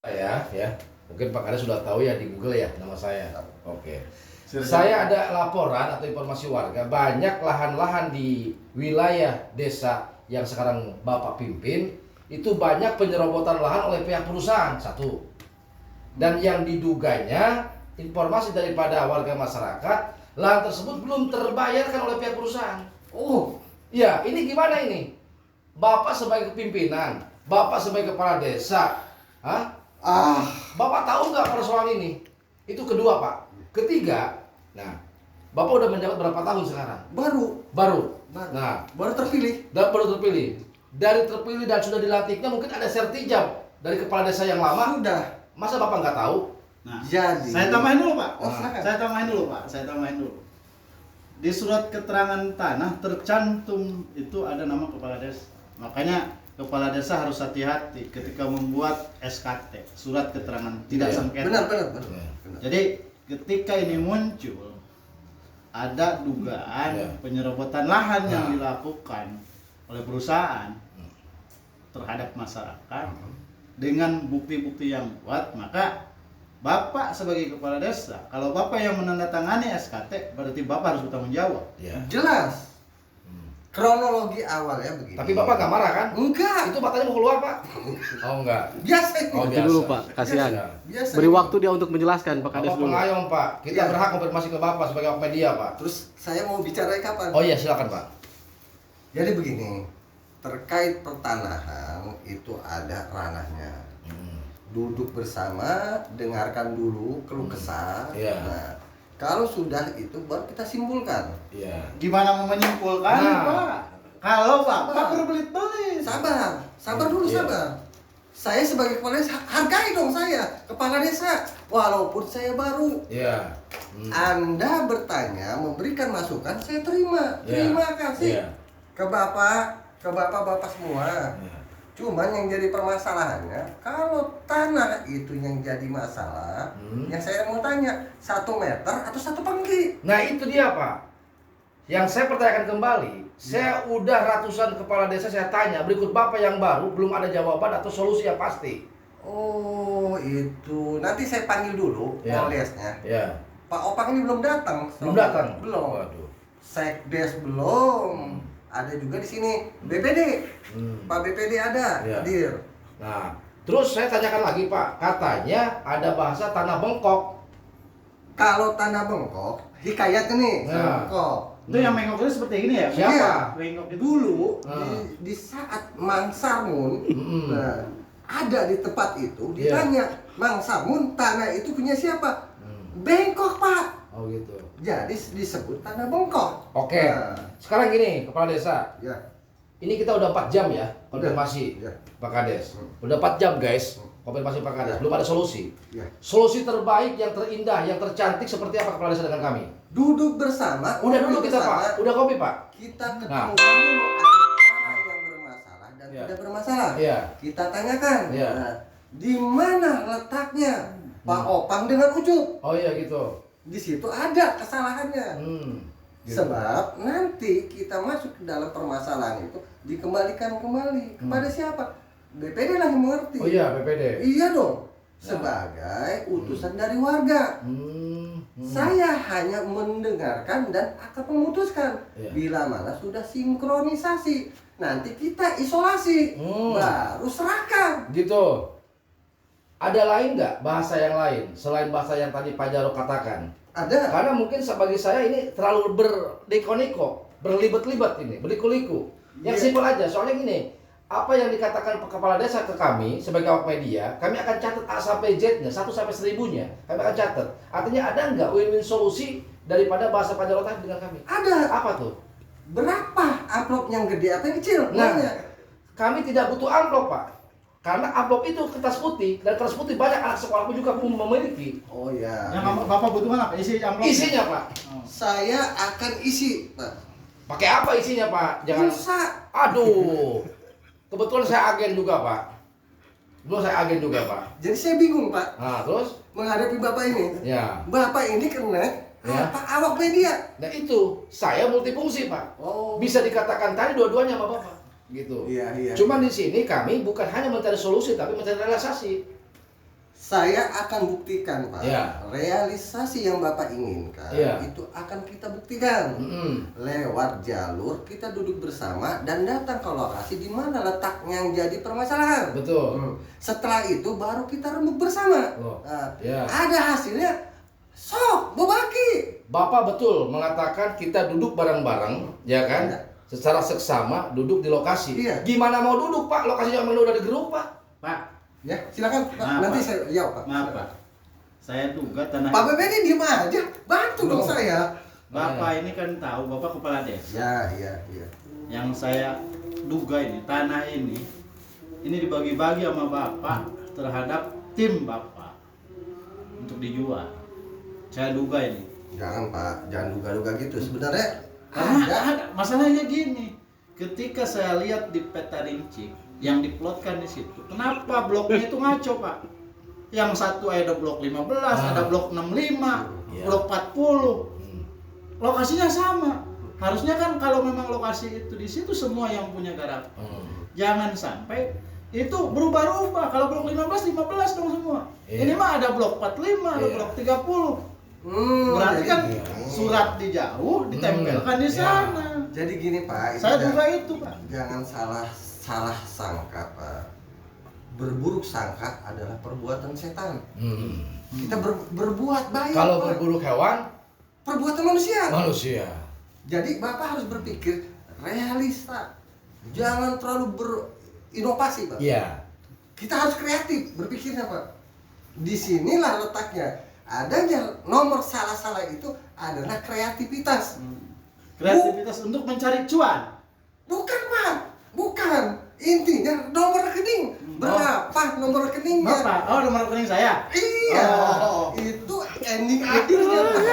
Ya. Mungkin Pak Kades sudah tahu ya di Google ya nama saya. Oke. Saya ada laporan atau informasi warga banyak lahan-lahan di wilayah desa yang sekarang Bapak pimpin itu banyak penyerobotan lahan oleh pihak perusahaan satu. Dan yang diduganya informasi daripada warga masyarakat lahan tersebut belum terbayarkan oleh pihak perusahaan. Oh, Ya, ini gimana ini? Bapak sebagai pimpinan, Bapak sebagai kepala desa, hah? Bapak tahu nggak persoalan ini? Itu kedua, Pak. Ketiga, nah, Bapak udah menjabat berapa tahun sekarang? Baru. Nah, baru terpilih. baru terpilih. Dari terpilih dan sudah dilantiknya mungkin ada sertijab dari kepala desa yang lama. Sudah. Masa Bapak nggak tahu? Nah, Jadi. saya tambahin dulu, Pak. Oh, silakan. Saya tambahin dulu, Pak. Saya tambahin dulu. Di surat keterangan tanah tercantum itu ada nama kepala desa. Makanya kepala desa harus hati-hati ketika membuat SKT, surat keterangan tidak Iya. sengketa. Benar. Jadi ketika ini muncul ada dugaan Iya. penyerobotan lahan yang Nah. dilakukan oleh perusahaan terhadap masyarakat dengan bukti-bukti yang kuat, maka Bapak sebagai kepala desa, kalau Bapak yang menandatangani SKT, berarti Bapak harus bertanggung jawab. Ya. Jelas. Kronologi awalnya begini. Tapi Bapak nggak marah kan? Enggak. Itu matanya mau keluar, Pak? Oh, enggak. Biasa. Oh, Nanti biasa. dulu Pak, kasihan. Biasa. Biasa. Beri waktu dia untuk menjelaskan Pak Kades Bapak dulu. pengayom, Pak. Kita Iya. berhak konfirmasi ke Bapak sebagai awak media, Pak. Terus saya mau bicara kapan? Oh iya, silakan, Pak. Jadi begini, terkait pertanahan itu ada ranahnya. Duduk bersama, dengarkan dulu keluh kesah. Iya. Nah, kalau sudah itu baru kita simpulkan. Iya. Gimana mau menyimpulkan, Nah. Pak? Kalau Bapak Sabar. berbelit-belit. Sabar dulu, Iya. sabar. Saya sebagai kepala desa, hargai dong saya, kepala desa, walaupun saya baru. Iya. Anda bertanya, memberikan masukan, saya terima. Iya. Terima kasih Iya. ke bapak semua. Iya. Cuman yang jadi permasalahannya, kalau tanah itu yang jadi masalah, yang saya mau tanya, 1 meter atau 1 pengki? Nah, itu dia, Pak. Yang saya pertanyakan kembali, saya udah ratusan kepala desa saya tanya, berikut Bapak yang baru belum ada jawaban atau solusi yang pasti. Oh, itu. Nanti saya panggil dulu Iya. polresnya. Ya. Pak Opang ini belum datang. Belum datang. Belum. Waduh. Sekdes belum. Ada juga di sini BPD. Pak BPD ada, Iya. hadir. Nah, terus saya tanyakan lagi, Pak. Katanya ada bahasa tanah bengkok. Kalau tanah bengkok, hikayatnya nih, tanah Nah. bengkok. Itu yang mengok itu seperti ini ya? Siapa? Iya. Mengok itu Dulu Ah. di saat Mang Sarmun, Mm-mm. nah, ada di tempat itu Iya. ditanya, Mang Sarmun tanah itu punya siapa? Bengkok, Pak. Oh gitu. Jadi disebut tanah bengkok. Oke. Nah, Sekarang gini, kepala desa. ya. Ini kita udah 4 jam ya konfirmasi Iya. Pak Kades. Udah 4 jam guys konfirmasi Pak Kades. Belum ada solusi. Ya. Solusi terbaik, yang terindah, yang tercantik seperti apa kepala desa dengan kami? Duduk bersama. Udah dulu ngobrol kita bersama, Pak. Udah kopi Pak. Kita Nah. ketemu dulu antara yang bermasalah dan Iya. tidak bermasalah. Iya. Kita tanyakan. Iya. Nah, di mana letaknya Pak Opang dengan Ucup? Oh iya gitu. Di situ ada kesalahannya. Gitu. Sebab nanti kita masuk ke dalam permasalahan itu dikembalikan kembali kepada siapa? BPD lah yang mengerti. Oh iya BPD. Iya dong. Sebagai utusan dari warga. Saya hanya mendengarkan dan akan memutuskan. Iya. Bila mana sudah sinkronisasi, nanti kita isolasi, baru serahkan. Gitu. Ada lain nggak bahasa yang lain selain bahasa yang tadi Pak Jarod katakan? Ada. Karena mungkin bagi saya ini terlalu berdeko-neko, berlibat-libat ini, berliku-liku. Yang Iya. simpel aja, soalnya gini, apa yang dikatakan kepala desa ke kami sebagai awak media, kami akan catat A sampai Z-nya, 1 sampai 1000-nya, kami akan catat. Artinya ada nggak win-win solusi daripada bahasa Pak Jarod tadi dengan kami? Ada. Apa tuh? Berapa amplop yang gede apa yang kecil? Nah, Banyak. kami tidak butuh amplop, Pak. Karena amplop itu kertas putih, dan kertas putih banyak anak sekolahku juga memiliki. Oh ya. yang Bapak butuhkan apa? Isi amplop. Isinya, Pak. Saya akan isi, Pak. Pakai apa isinya, Pak? Jangan. Pulsa. Aduh. Kebetulan saya agen juga, Pak. Dulu saya agen juga, Pak. Jadi saya bingung, Pak, Nah, terus? menghadapi Bapak ini. Ya. Bapak ini kena Ya. apa awak media? Nah itu, saya multifungsi, Pak. Oh. Bisa dikatakan tadi dua-duanya sama Bapak. Gitu. Iya. Cuman di sini kami bukan hanya mencari solusi, tapi mencari realisasi. Saya akan buktikan, Pak. Ya. Realisasi yang Bapak inginkan Ya. itu akan kita buktikan lewat jalur kita duduk bersama dan datang ke lokasi di mana letaknya yang jadi permasalahan. Betul. Setelah itu baru kita remuk bersama. Oh, Nah, ya. ada hasilnya, sok berbagi. Bapak betul mengatakan kita duduk bareng-bareng, ya kan? Ya. Secara seksama duduk di lokasi. Iya. Gimana mau duduk, Pak? Lokasinya memang udah digeruk, Pak. Pak, Ya, silakan Pak. Maaf, Nanti Pak. saya jawab, Pak. maaf Silakan. Pak. Saya duga tanah Pak Bebe ini diem aja, bantu dong saya. Bapak ini kan tahu Bapak kepala desa. Ya. Yang saya duga ini tanah ini dibagi-bagi sama Bapak terhadap tim Bapak untuk dijual. Saya duga ini. Jangan Pak, jangan duga-duga gitu. Sebenarnya Karena ada masalahnya gini. Ketika saya lihat di peta rinci yang diplotkan di situ, kenapa bloknya itu ngaco, Pak? Yang satu ada blok 15, ada blok 65, Iya. blok 40. Lokasinya sama. Harusnya kan kalau memang lokasi itu di situ semua yang punya garap. Jangan sampai itu berubah-ubah. Kalau blok 15 dong semua. Iya. Ini mah ada blok 45, ada Iya. blok 30. Berarti jadi kan gini. surat di jauh ditempelkan di sana. Jadi gini Pak, Saya duga itu, Pak. jangan salah sangka Pak. Berburuk sangka adalah perbuatan setan. Kita berbuat baik. Kalau Pak. berburu hewan, Perbuatan manusia. manusia. Jadi Bapak harus berpikir realista. Jangan terlalu berinovasi, Pak. Iya. Kita harus kreatif berpikirnya, Pak. Disinilah letaknya. Adanya nomor salah-salah itu adalah kreativitas. Kreativitas untuk mencari cuan. Bukan, Pak. Bukan. Intinya nomor rekening. Berapa nomor rekeningnya? Bapak, oh nomor rekening saya. Iya. Oh. Itu ending akhirnya, Pak.